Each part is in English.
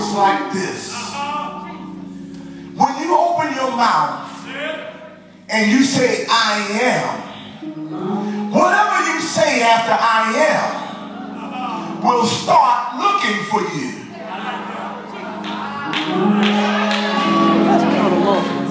works like this. When you open your mouth and you say, I am, whatever you say after I am will start looking for you.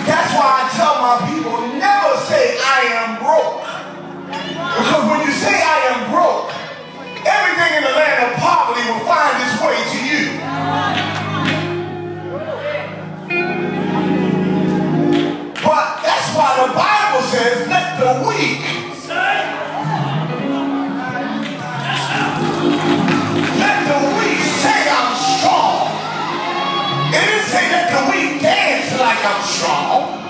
That's why I tell my people, never say I am broke. Because when you say I am broke, everything in the land of poverty will find its way to you. But that's why the Bible says, let the weak say I'm strong. It didn't say let the weak dance like I'm strong.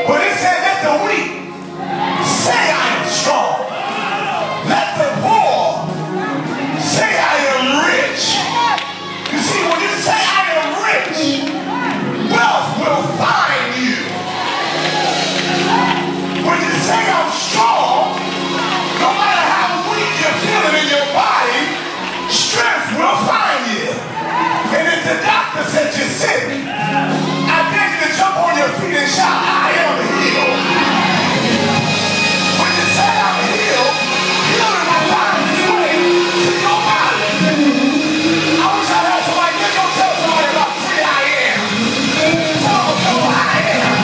But it said let the weak say I am strong. Let the poor say I am rich. You see, when you say I am rich, wealth will find you. When you say I'm strong, no matter how weak you're feeling in your body, strength will find you. And if the doctor said you're sick, I dare you to jump on your feet and shout, I am healed. When you say I'm healed, healing will find its way to your body. I wish I had somebody that go tell somebody about free I am. Tell them I am.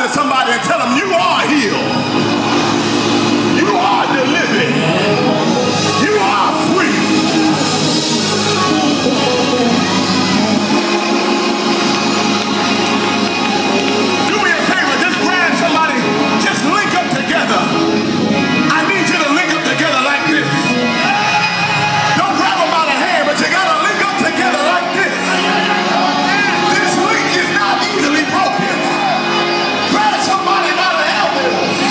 Somebody and tell them you are healed. You are delivered. You are free. Do me a favor, just grab somebody, just link up together. I need you to link up together like this. Don't grab them by the hand, but you gotta link up together like this. This link is not easily broken. Grab somebody by the elbow.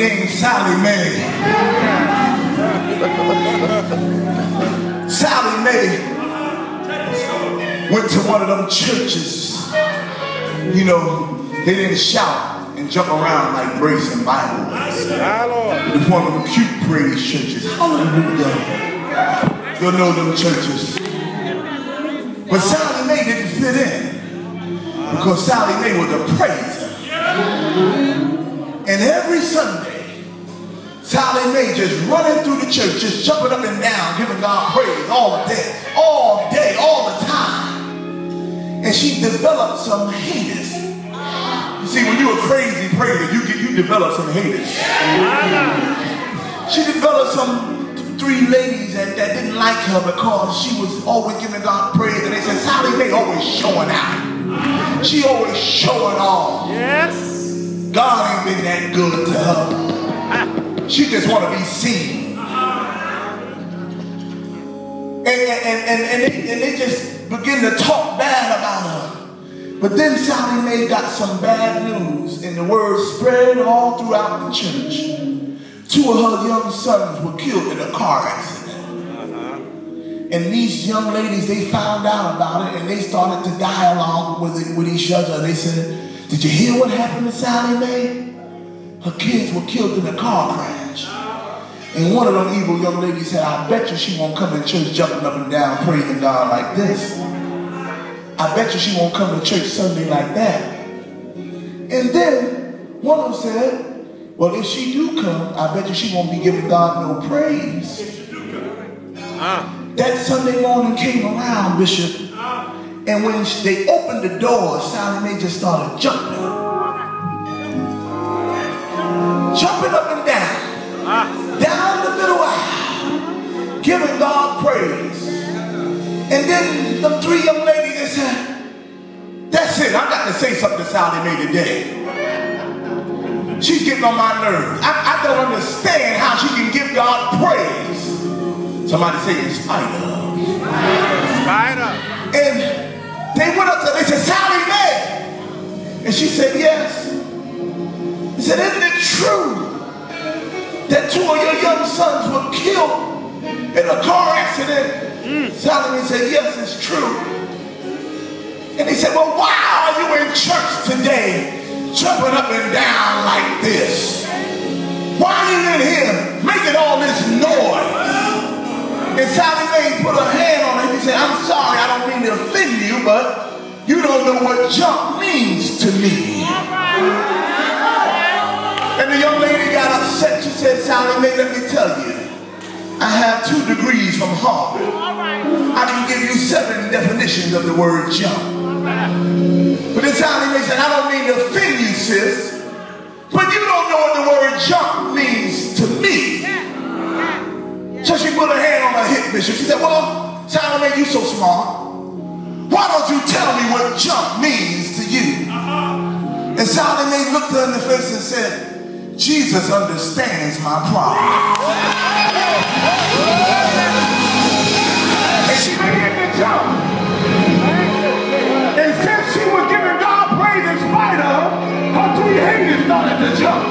named Sally Mae. Sally Mae went to one of them churches. You know, they didn't shout and jump around like Grace and Bibleway. It was one of them cute praise churches. Hallelujah. You'll know them churches. But Sally Mae didn't fit in because Sally Mae was a praiser. And every Sunday, Sally Mae just running through the church, just jumping up and down, giving God praise all day, all the time. And she developed some haters. You see, when you're a crazy praiser, you develop some haters. She developed some 3 ladies that didn't like her because she was always giving God praise. And they said, Sally Mae always showing out. She always showing off. Yes. God ain't been that good to her. She just want to be seen. And they just begin to talk bad about her. But then Sally Mae got some bad news, and the word spread all throughout the church. 2 of her young sons were killed in a car accident. And these young ladies, they found out about it, and they started to dialogue with each other. They said, did you hear what happened to Sally Mae? Her kids were killed in a car crash. And one of them evil young ladies said, I bet you she won't come to church jumping up and down praising God like this. I bet you she won't come to church Sunday like that. And then one of them said, well, if she do come, I bet you she won't be giving God no praise. That Sunday morning came around, Bishop, and when they opened the door, Sally Mae just started jumping. Jumping up and down. Down the middle aisle. Giving God praise. And then the 3 young ladies, they said, that's it, I got to say something to Sally Mae today. She's getting on my nerves. I don't understand how she can give God praise. Somebody say, in spite of. In spite of. And they went up to her, they said, Sally Mae. And she said, yes. He said, isn't it true that 2 of your young sons were killed in a car accident? Sally Mae said, yes, it's true. And he said, well, why are you in church today jumping up and down like this? Why are you in here making all this noise? And Sally Mae put her hand on him. He said, I'm sorry, I don't mean to offend you, but you don't know what jump means to me. And the young lady got upset. She said, Sally Mae, let me tell you, I have 2 degrees from Harvard. I can give you 7 definitions of the word jump. But then Sally Mae said, I don't mean to offend you, sis, but you don't know what the word jump means to me. So she put her hand on her hip, Bishop. She said, well, Sally Mae, you so smart. Why don't you tell me what jump means to you? And Sally Mae looked her in the face and said, Jesus understands my problem. And she began to jump. And since she was giving God praise in spite of, her 3 haters started to jump.